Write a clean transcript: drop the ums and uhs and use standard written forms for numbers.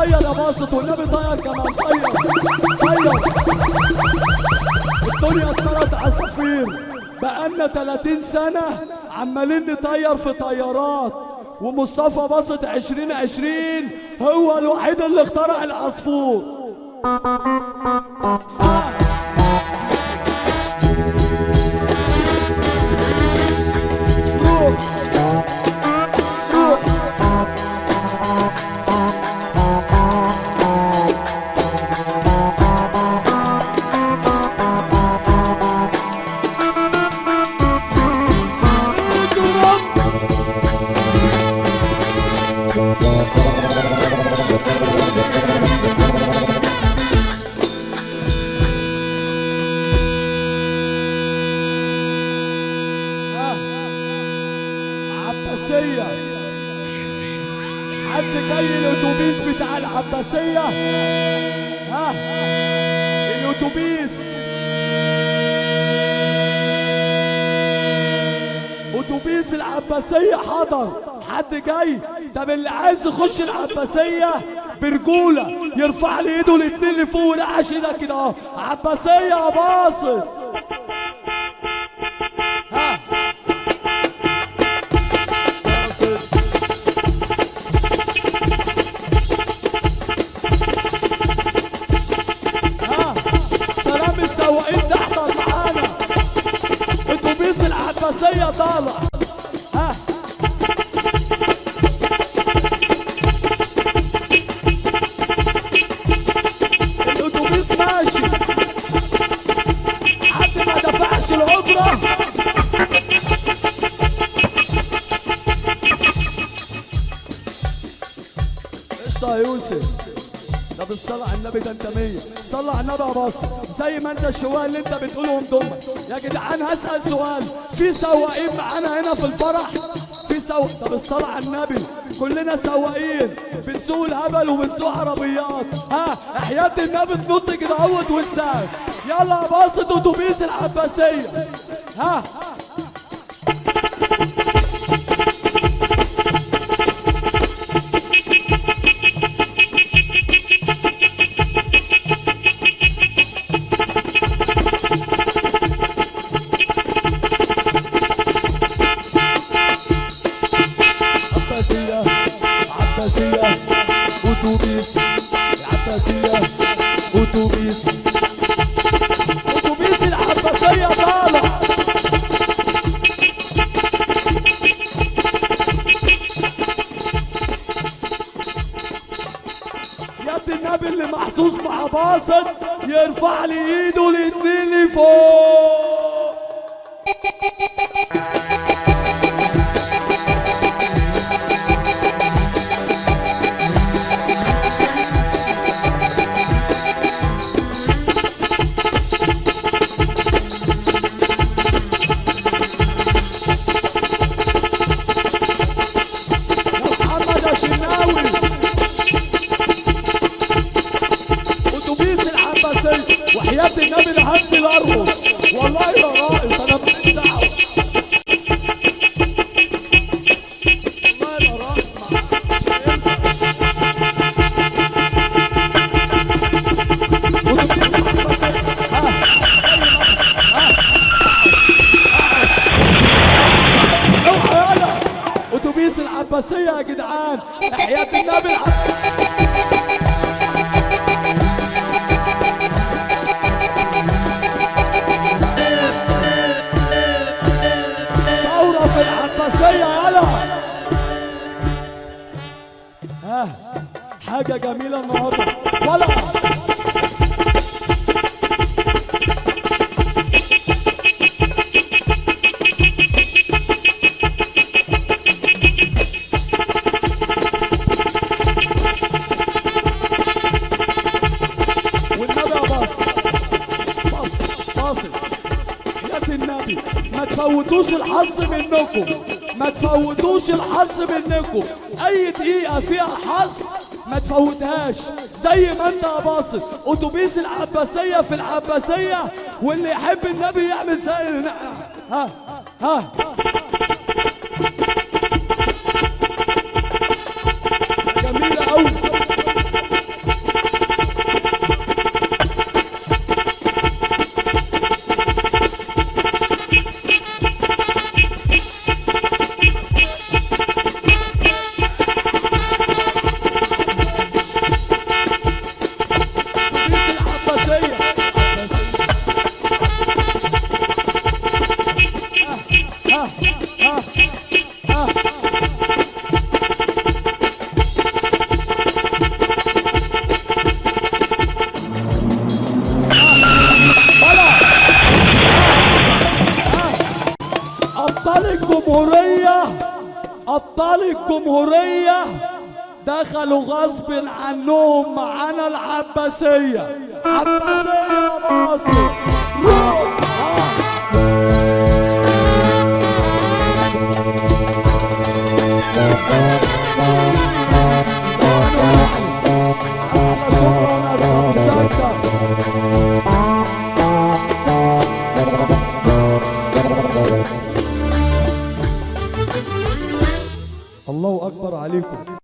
طير يا باسط والنبي طير كمان طير طير. الدنيا اتملت عصافير، بقالنا 30 سنة عمالين نطير في طيارات، ومصطفى باسط 2020 هو الوحيد اللي اخترع العصفور. عباسية، حد جاي الاتوبيس بتاع العباسية؟ ها الاتوبيس، اتوبيس العباسية حضر. حد جاي؟ طب اللي عايز يخش العباسية برجولة يرفع لي ايده الاتنين لفوق ونقش ايدك كده اهو. عباسية يا باسط. ها سلام السواقين تحضر معانا، اتوبيس العباسية طالع. ها الاتوبيس ماشي، حد ما دفعش العبرة قشطة يا يوسف. طب الصلاة على النبي، ده انت 100. صلى على النبي يا باصر، زي ما انت الشوال اللي انت بتقولهم دول. يا جدعان هسأل سؤال، في سواقين معانا هنا في الفرح؟ في طب الصلاة على النبي، كلنا سواقين بنسوق الهبل وبنسوق عربيات. ها حياة النبي تنط كده اهوت وتساق. يلا يا باصت اتوبيس العباسية. ها عباسية اتوبيس، العباسية اتوبيس، اتوبيس العباسية طالع. يد النبي اللي محظوظ مع باسط يرفع لي ايده الاتنين لفوق. اتوبيس العباسية وحياة النبي لهنزل ارقص، والله يا رائس انا ماليش دعوة. والله يا رائس اتوبيس العباسية يا جدعان، حياة النبي ثورة في العباسية. يلا ها حاجة جميلة النهارده. ولا النبي ما تفوتوش الحظ منكم، ما تفوتوش الحظ منكم. اي دقيقة فيها حظ ما تفوتهاش. زي ما انت يا باصر اتوبيس العباسية في العباسية، واللي يحب النبي يعمل زي ها ها جميلة قوي. ابطال الجمهورية دخلوا غصب عنهم معانا العباسية. عباسية مصر.